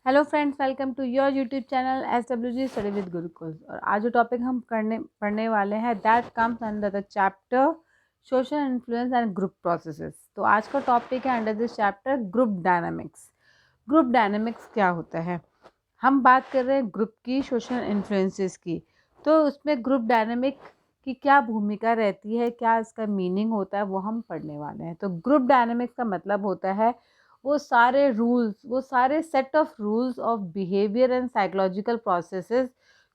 Hello friends, welcome to your YouTube channel SWG study with Gurukul. और आज जो topic हम पढ़ने वाले हैं that comes under the chapter social influence and group processes. तो आज का टॉपिक है under this chapter group dynamics. Group dynamics क्या होता है? हम बात कर रहे हैं ग्रुप की सोशल इन्फ्लुएंसेस की। तो उसमें ग्रुप डायनामिक की क्या भूमिका रहती है, क्या इसका मीनिंग होता है, वो हम पढ़ने वाले हैं। तो ग्रुप डायनामिक्स का मतलब होता है वो सारे रूल्स, वो सारे set of rules of behaviour and psychological processes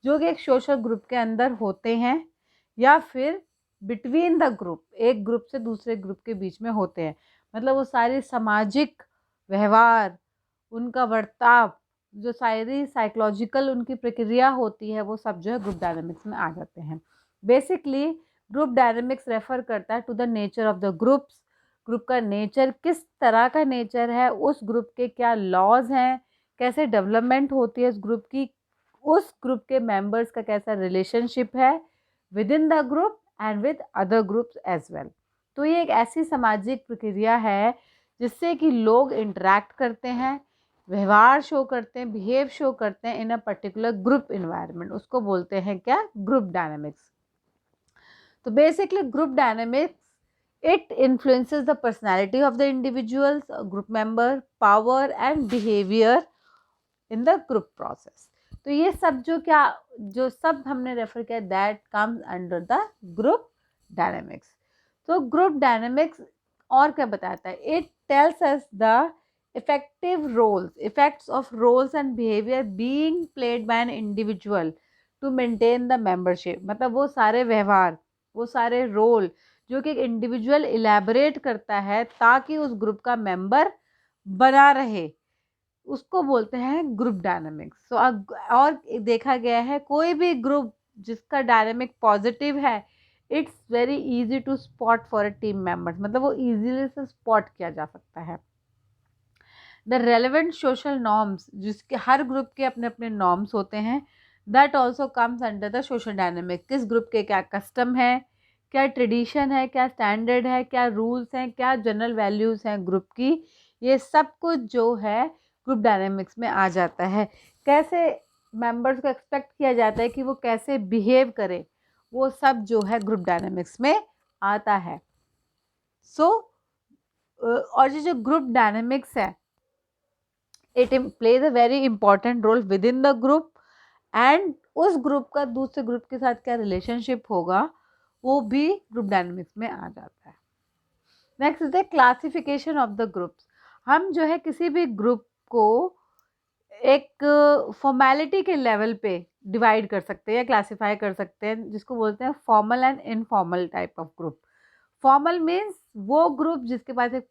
जो कि एक सोशल ग्रुप के अंदर होते हैं या फिर बिटवीन द ग्रुप, एक ग्रुप से दूसरे ग्रुप के बीच में होते हैं। मतलब वो सारी सामाजिक व्यवहार, उनका बर्ताव, जो सारी साइकोलॉजिकल उनकी प्रक्रिया होती है, वो सब जो है ग्रुप डायनामिक्स में आ जाते हैं। बेसिकली ग्रुप डायनामिक्स रेफर करता है to the nature of the groups. Group का नेचर किस तरह का नेचर है, उस ग्रुप के क्या लॉज हैं, कैसे डेवलपमेंट होती है उस ग्रुप की, उस ग्रुप के मेंबर्स का कैसा रिलेशनशिप है with in the group and with other groups as well. तो ये एक ऐसी सामाजिक प्रक्रिया है जिससे कि लोग इंटरेक्ट करते हैं, व्यवहार शो करते हैं, बिहेव शो करते हैं in a particular group environment. उसको बोलते हैं क्या? Group dynamics. तो basically group dynamics it influences the personality of the individuals, group member, power and behavior in the group process. तो ये सब जो सब हमने रेफर किया that comes under the group dynamics. तो ग्रुप डायनामिक्स और क्या बताता है? It tells us the effective roles, effects of roles and behaviour being played by an individual to maintain the membership. मतलब वो सारे व्यवहार, वो सारे रोल जो कि एक इंडिविजुअल इलेबोरेट करता है ताकि उस ग्रुप का मेंबर बना रहे, उसको बोलते हैं ग्रुप डायनामिक्स। और देखा गया है कोई भी ग्रुप जिसका डायनामिक पॉजिटिव है, it's very easy to spot for a team members. मतलब वो इजीली से स्पॉट किया जा सकता है। द रेलेवेंट सोशल नॉर्म्स, जिसके हर ग्रुप के अपने अपने नॉर्म्स होते हैं, that also comes under the social dynamic. किस ग्रुप के क्या कस्टम है, क्या ट्रेडिशन है, क्या स्टैंडर्ड है, क्या रूल्स हैं, क्या जनरल वैल्यूज़ हैं ग्रुप की, ये सब कुछ जो है ग्रुप डायनामिक्स में आ जाता है। कैसे मेंबर्स को एक्सपेक्ट किया जाता है कि वो कैसे बिहेव करें, वो सब जो है ग्रुप डायनामिक्स में आता है। और ये जो ग्रुप डायनामिक्स है, it plays a very important role with in the group and उस ग्रुप का दूसरे ग्रुप के साथ क्या रिलेशनशिप होगा वो भी ग्रुप डायनामिक्स में आ जाता है। Next is the classification of the groups. हम जो है किसी भी ग्रुप को एक फॉर्मेलिटी के लेवल पे डिवाइड कर सकते हैं या क्लासिफाई कर सकते हैं, जिसको बोलते हैं formal and informal type of group. Formal means वो ग्रुप जिसके पास एक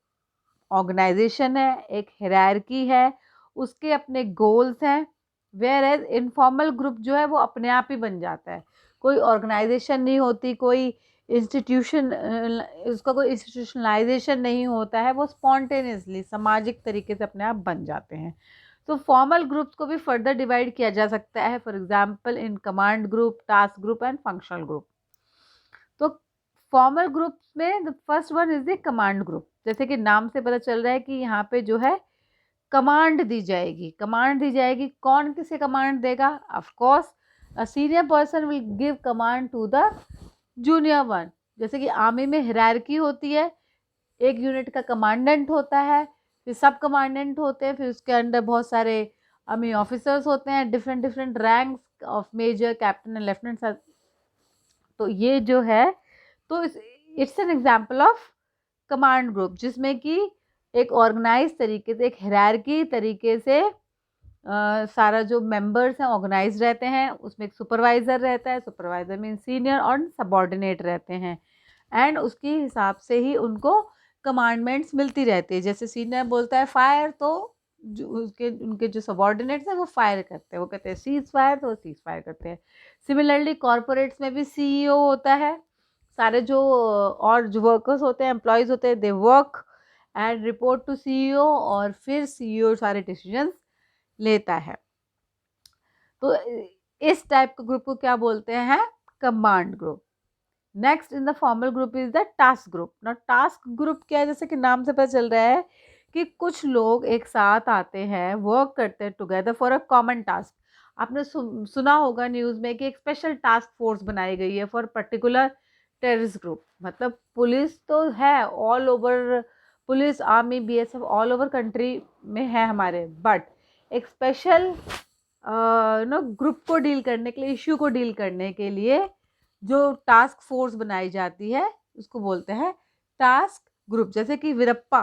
ऑर्गेनाइजेशन है, एक हायरार्की है, उसके अपने गोल्स हैं। वेयर एज इनफॉर्मल ग्रुप जो है वो अपने आप ही बन जाता है, कोई ऑर्गेनाइजेशन नहीं होती, कोई इंस्टीट्यूशन, उसका कोई इंस्टीट्यूशनलाइजेशन नहीं होता है, वो स्पॉन्टेनियसली सामाजिक तरीके से अपने आप बन जाते हैं। तो फॉर्मल ग्रुप्स को भी फर्दर डिवाइड किया जा सकता है, for example in command group, task group and functional group. तो फॉर्मल ग्रुप्स में the first one is the command group. जैसे कि नाम से पता चल रहा है कि यहाँ पे जो है कमांड दी जाएगी। कमांड दी जाएगी, कौन किसे कमांड देगा? Of course a senior person will give command to the junior one. जैसे कि आर्मी में हायरार्की होती है, एक यूनिट का कमांडेंट होता है, फिर सब कमांडेंट होते हैं, फिर उसके अंडर बहुत सारे आर्मी ऑफिसर्स होते हैं, different different ranks of major, captain and lieutenant. तो ये जो है, तो it's an example of command group, जिसमें कि एक ऑर्गेनाइज तरीके से, एक हायरार्की तरीके से सारा जो मेंबर्स हैं ऑर्गेनाइज रहते हैं। उसमें एक सुपरवाइज़र रहता है, सुपरवाइज़र मीन सीनियर, और सबॉर्डिनेट रहते हैं, एंड उसके हिसाब से ही उनको कमांडमेंट्स मिलती रहती है। जैसे सीनियर बोलता है फायर, तो जो उसके उनके जो सबॉर्डिनेट्स हैं वो फायर करते हैं, वो कहते हैं सीज फायर, तो वो सीज फायर करते हैं। सिमिलरली कॉरपोरेट्स में भी CEO होता है, सारे जो और जो वर्कर्स होते हैं, एम्प्लॉयज़ होते हैं, they work and report to CEO, और फिर CEO सारे डिसीजंस लेता है। तो इस टाइप के ग्रुप को क्या बोलते हैं? Command group. Next in the formal group is the task group. ना टास्क ग्रुप क्या है? जैसे कि नाम से पता चल रहा है कि कुछ लोग एक साथ आते हैं, वर्क करते हैं together for a common task. आपने सुना होगा न्यूज़ में कि एक स्पेशल टास्क फोर्स बनाई गई है फॉर पर्टिकुलर टेररिस्ट ग्रुप। मतलब पुलिस तो है all over, police army BSF all over country में है हमारे, बट एक स्पेशल ग्रुप को डील करने के लिए, इश्यू को डील करने के लिए जो टास्क फोर्स बनाई जाती है उसको बोलते हैं टास्क ग्रुप। जैसे कि वीरप्पा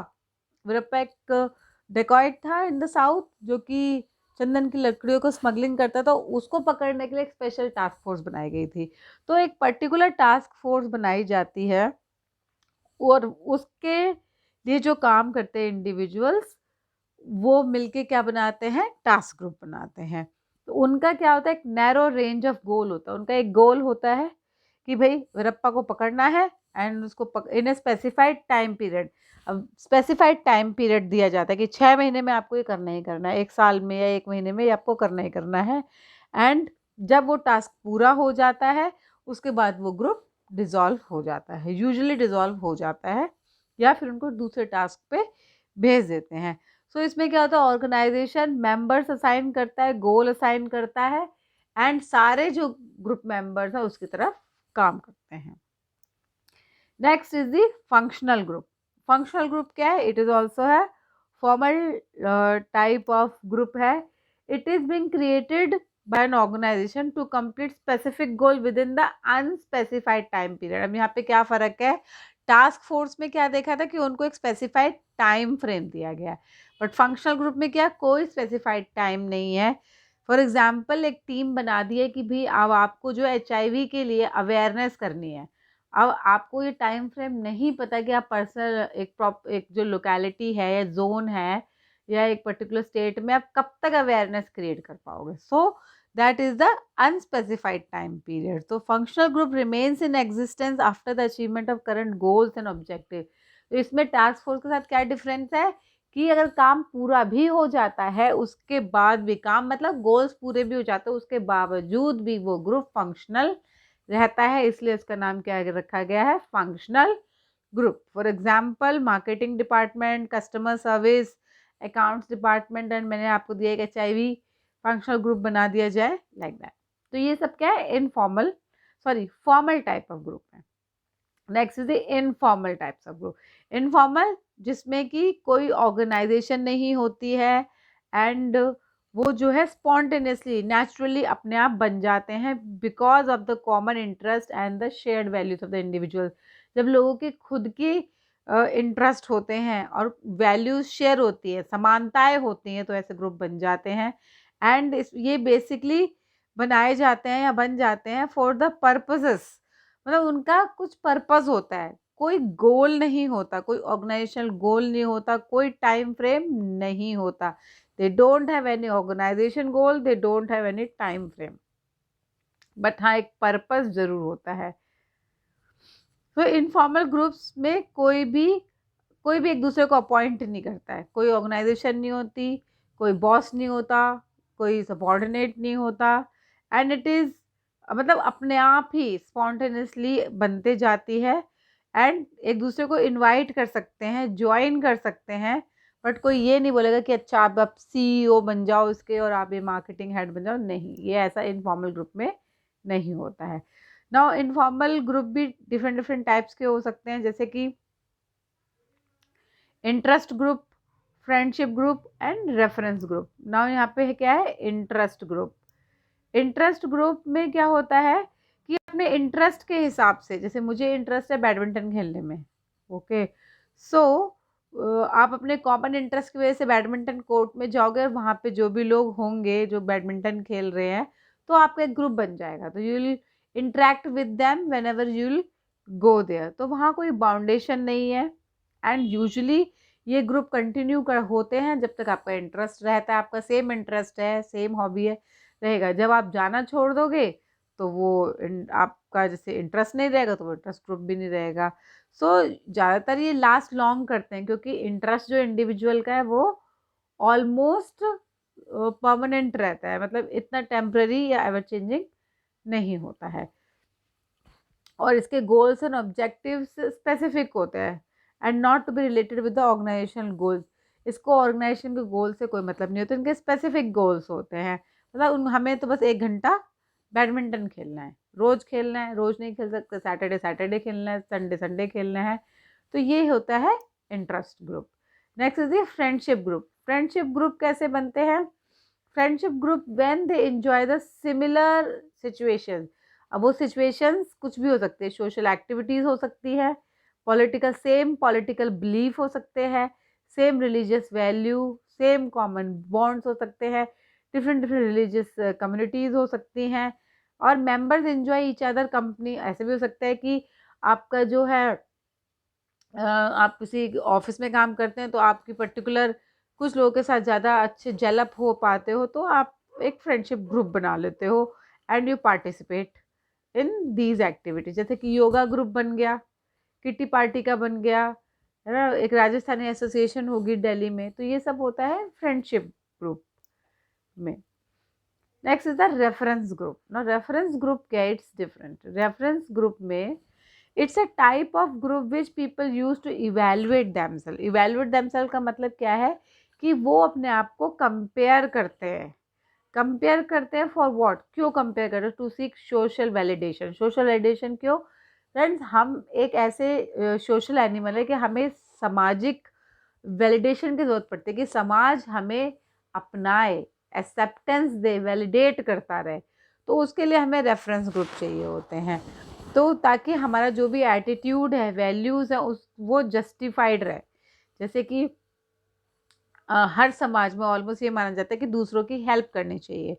एक डेकॉइट था इन द साउथ जो कि चंदन की लकड़ियों को स्मगलिंग करता था, उसको पकड़ने के लिए एक स्पेशल टास्क फोर्स बनाई गई थी। तो एक पर्टिकुलर टास्क फोर्स बनाई जाती है और उसके लिए जो काम करते हैं इंडिविजुअल्स, वो मिलके क्या बनाते हैं, टास्क ग्रुप बनाते हैं। तो उनका क्या होता है, एक नैरो रेंज ऑफ गोल होता है। उनका एक गोल होता है कि भाई वीरप्पा को पकड़ना है एंड उसको इन ए स्पेसिफाइड टाइम पीरियड। अब स्पेसिफाइड टाइम पीरियड दिया जाता है कि 6 महीने में आपको ये करना ही करना है, 1 साल में या 1 महीने में ये आपको करना ही करना है। एंड जब वो टास्क पूरा हो जाता है उसके बाद वो ग्रुप डिसॉल्व हो जाता है, यूजुअली डिसॉल्व हो जाता है या फिर उनको दूसरे टास्क पे भेज देते हैं। सो इसमें क्या होता है, ऑर्गेनाइजेशन मेंबर्स असाइन करता है, गोल असाइन करता है एंड सारे जो ग्रुप मेंबर्स हैं उसकी तरफ काम करते हैं। Next is the functional group. Functional group क्या है, इट इज ऑल्सो है फॉर्मल टाइप ऑफ ग्रुप है। It is being created by an organisation to complete specific goal with in the unspecified time period. अब यहाँ पे क्या फर्क है, टास्क फोर्स में क्या देखा था कि उनको एक स्पेसिफाइड टाइम फ्रेम दिया गया है, बट फंक्शनल ग्रुप में क्या कोई स्पेसिफाइड टाइम नहीं है। फॉर एग्जाम्पल एक टीम बना दी है कि भी अब आपको जो HIV के लिए अवेयरनेस करनी है, अब आपको ये टाइम फ्रेम नहीं पता कि आप पर्सनल एक जो लोकेलिटी है या जोन है या एक पर्टिकुलर स्टेट में आप कब तक अवेयरनेस क्रिएट कर पाओगे। So that is the unspecified time period. तो functional group remains in existence after the achievement of current goals and objective. तो इसमें टास्क फोर्स के साथ क्या डिफरेंस है कि अगर काम पूरा भी हो जाता है उसके बाद भी, काम मतलब गोल्स पूरे भी हो जाते हैं उसके बावजूद भी वो ग्रुप फंक्शनल रहता है, इसलिए इसका नाम क्या रखा गया है, functional group. For example marketing department, customer service, accounts department and मैंने आपको दिया एक HIV फंक्शनल ग्रुप बना दिया जाए लाइक दैट। तो ये सब क्या है, informal formal type of group है। Next is the informal types of group. Informal जिसमें कि कोई ऑर्गेनाइजेशन नहीं होती है एंड वो जो है स्पॉन्टेनियसली नेचुरली अपने आप बन जाते हैं because of the common interest and the shared values of the individual. जब लोगों की खुद की इंटरेस्ट होते हैं और वैल्यूज शेयर होती है, समानताएं होती हैं, तो ऐसे ग्रुप बन जाते हैं। एंड ये बेसिकली बनाए जाते हैं या बन जाते हैं फॉर द पर्पसेस, मतलब उनका कुछ पर्पस होता है, कोई गोल नहीं होता, कोई ऑर्गेनाइजेशनल गोल नहीं होता, कोई टाइम फ्रेम नहीं होता। They don't have any organisation goal, they don't have any time frame, but हाँ एक पर्पस जरूर होता है। तो इनफॉर्मल ग्रुप्स में कोई भी एक दूसरे को अपॉइंट नहीं करता है, कोई ऑर्गेनाइजेशन नहीं होती, कोई बॉस नहीं होता, कोई सबॉर्डिनेट नहीं होता एंड इट इज़ मतलब अपने आप ही स्पॉन्टेनियसली बनते जाती है एंड एक दूसरे को इनवाइट कर सकते हैं, ज्वाइन कर सकते हैं, बट कोई ये नहीं बोलेगा कि अच्छा आप CEO बन जाओ इसके और आप ये मार्केटिंग हेड बन जाओ, नहीं, ये ऐसा इनफॉर्मल ग्रुप में नहीं होता है। नाउ इनफॉर्मल ग्रुप भी डिफरेंट डिफरेंट टाइप्स के हो सकते हैं, जैसे कि interest group, friendship group and reference group. Now यहाँ पे क्या है, इंटरेस्ट ग्रुप। इंटरेस्ट ग्रुप में क्या होता है कि अपने इंटरेस्ट के हिसाब से, जैसे मुझे इंटरेस्ट है बैडमिंटन खेलने में, ओके, सो आप अपने कॉमन इंटरेस्ट की वजह से बैडमिंटन कोर्ट में जाओगे और वहाँ पे जो भी लोग होंगे जो बैडमिंटन खेल रहे हैं तो आपका एक ग्रुप बन जाएगा, तो you will interact with them whenever you will go there. तो वहाँ कोई बाउंडेशन नहीं है एंड यूजुअली ये ग्रुप कंटिन्यू होते हैं जब तक आपका इंटरेस्ट रहता है, आपका सेम इंटरेस्ट है, सेम हॉबी है रहेगा। जब आप जाना छोड़ दोगे तो वो आपका जैसे इंटरेस्ट नहीं रहेगा तो वो इंटरेस्ट ग्रुप भी नहीं रहेगा। सो ज़्यादातर ये लास्ट लॉन्ग करते हैं क्योंकि इंटरेस्ट जो इंडिविजुअल का है वो ऑलमोस्ट परमानेंट रहता है, मतलब इतना टेम्पररी या एवर चेंजिंग नहीं होता है और इसके गोल्स एंड ऑब्जेक्टिव्स स्पेसिफिक होते हैं and not to be related with the organisational goals. इसको ऑर्गेनाइजेशन के गोल से कोई मतलब नहीं होता, इनके स्पेसिफिक गोल्स होते हैं। मतलब हमें तो बस 1 घंटा बैडमिंटन खेलना है, रोज़ खेलना है, रोज़ नहीं खेल सकते, सैटरडे सैटरडे खेलना है, संडे संडे खेलना है। तो ये होता है interest group. Next is the friendship group. Friendship group कैसे बनते हैं? Friendship group when they enjoy the similar situations. अब वो सिचुएशंस कुछ भी हो सकते हैं, सोशल एक्टिविटीज़ हो सकती है, सेम पॉलिटिकल बिलीफ हो सकते हैं, same religious value, same common bonds हो सकते हैं, डिफरेंट डिफरेंट रिलीजियस कम्युनिटीज़ हो सकती हैं, और members enjoy each other company. ऐसे भी हो सकता है कि आपका जो है आप किसी ऑफिस में काम करते हैं तो आपकी पर्टिकुलर कुछ लोगों के साथ ज़्यादा अच्छे जेलअप हो पाते हो, तो आप एक फ्रेंडशिप ग्रुप बना लेते हो and you participate in these activities. जैसे कि योगा ग्रुप बन गया, किटी पार्टी का बन गया, है ना, एक राजस्थानी एसोसिएशन होगी दिल्ली में, तो ये सब होता है फ्रेंडशिप ग्रुप में। Next is the reference group. ना रेफरेंस ग्रुप क्या, इट्स डिफरेंट। रेफरेंस ग्रुप में it's a type of group which people use to evaluate themself. Evaluate themself का मतलब क्या है कि वो अपने आप को कंपेयर करते हैं। कंपेयर करते हैं फॉर व्हाट, क्यों कंपेयर करते हैं? To seek social validation. Social validation क्यों? फ्रेंड्स, हम एक ऐसे सोशल एनिमल है कि हमें सामाजिक वैलिडेशन की ज़रूरत पड़ती है, कि समाज हमें अपनाए, एक्सेप्टेंस दे, वैलिडेट करता रहे। तो उसके लिए हमें रेफरेंस ग्रुप चाहिए होते हैं, तो ताकि हमारा जो भी एटीट्यूड है, वैल्यूज़ है, उस वो जस्टिफाइड रहे। जैसे कि हर समाज में ऑलमोस्ट ये माना जाता है कि दूसरों की हेल्प करनी चाहिए।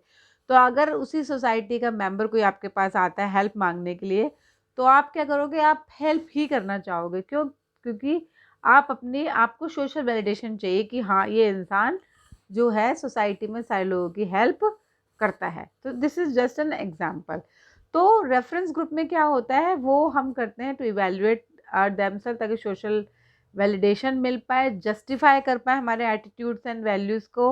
तो अगर उसी सोसाइटी का मेंबर कोई आपके पास आता है हेल्प मांगने के लिए, तो आप क्या करोगे? आप हेल्प ही करना चाहोगे। क्यों? क्योंकि आप अपने आपको सोशल वैलिडेशन चाहिए कि हाँ, ये इंसान जो है सोसाइटी में सारे लोगों की हेल्प करता है। तो this is just an example. तो रेफरेंस ग्रुप में क्या होता है, वो हम करते हैं टू इवेल्युएट देमसेल्फ, ताकि सोशल वैलिडेशन मिल पाए, जस्टिफाई कर पाए हमारे एटीट्यूड्स एंड वैल्यूज़ को,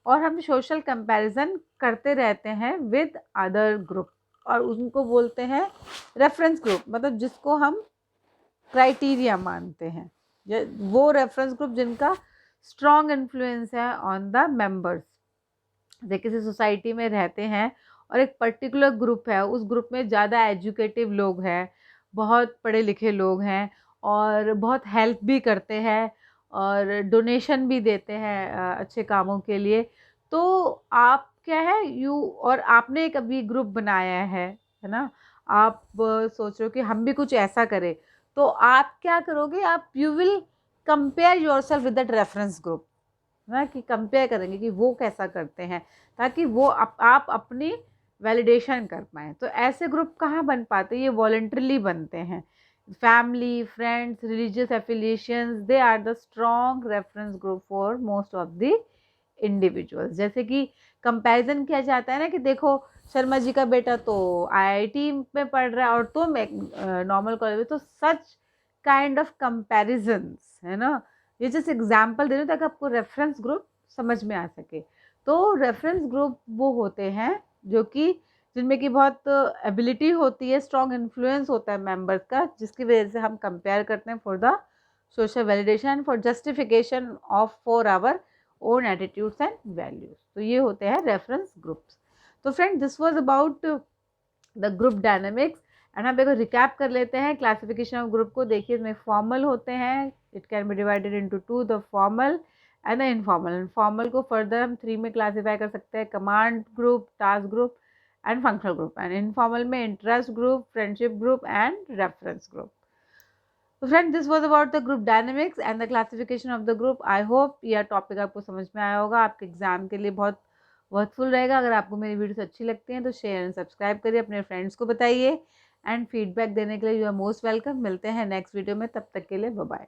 और हम सोशल कंपैरिजन करते रहते हैं विद अदर ग्रुप, और उनको बोलते हैं रेफरेंस ग्रुप। मतलब जिसको हम क्राइटेरिया मानते हैं, वो रेफरेंस ग्रुप जिनका स्ट्रॉन्ग इन्फ्लुएंस है ऑन द मेंबर्स। जैसे किसी सोसाइटी में रहते हैं और एक पर्टिकुलर ग्रुप है, उस ग्रुप में ज़्यादा एजुकेटिव लोग हैं, बहुत पढ़े लिखे लोग हैं, और बहुत हेल्प भी करते हैं, और डोनेशन भी देते हैं अच्छे कामों के लिए। तो आप क्या है, और आपने एक अभी ग्रुप बनाया है ना, आप सोच रहे हो कि हम भी कुछ ऐसा करें, तो आप क्या करोगे? आप you will compare yourself with that reference group, ना, कि कंपेयर करेंगे कि वो कैसा करते हैं, ताकि वो आप अपनी वैलिडेशन कर पाएँ। तो ऐसे ग्रुप कहाँ बन पाते हैं? ये वॉलंटरली बनते हैं। Family, friends, religious affiliations, they are the strong reference group for most of the individuals. जैसे कि कंपैरिजन किया जाता है ना, कि देखो शर्मा जी का बेटा तो आईआईटी में पढ़ रहा है और तुम एक नॉर्मल कॉलेज में, तो सच काइंड ऑफ कंपैरिजन्स, है ना। ये जस्ट एग्जाम्पल दे रही हूँ ताकि आपको रेफरेंस ग्रुप समझ में आ सके। तो रेफरेंस ग्रुप वो होते हैं जो कि जिनमें कि बहुत एबिलिटी होती है, स्ट्रॉन्ग इन्फ्लुएंस होता है मेंबर्स का, जिसकी वजह से हम कंपेयर करते हैं for the social validation, for justification of for our own attitudes and values. तो ये होते हैं रेफरेंस ग्रुप्स। तो friend, this was about the group dynamics. And हम एक रिकैप कर लेते हैं क्लासिफिकेशन ऑफ ग्रुप को। देखिए, इसमें फॉर्मल होते हैं, it can be divided into two, the formal and the informal. Informal को फर्दर हम 3 में क्लासीफाई कर सकते हैं, command group, task group and functional group. And informal में interest group, friendship group and reference group. तो friend, this was about the group dynamics and the classification of the group. I hope यह topic आपको समझ में आया होगा, आपके exam के लिए बहुत वर्थफुल रहेगा। अगर आपको मेरी वीडियोस अच्छी लगती हैं तो शेयर एंड सब्सक्राइब करिए, अपने फ्रेंड्स को बताइए, एंड फीडबैक देने के लिए यू आर मोस्ट वेलकम। मिलते हैं नेक्स्ट वीडियो में, तब तक के लिए बाय बाय।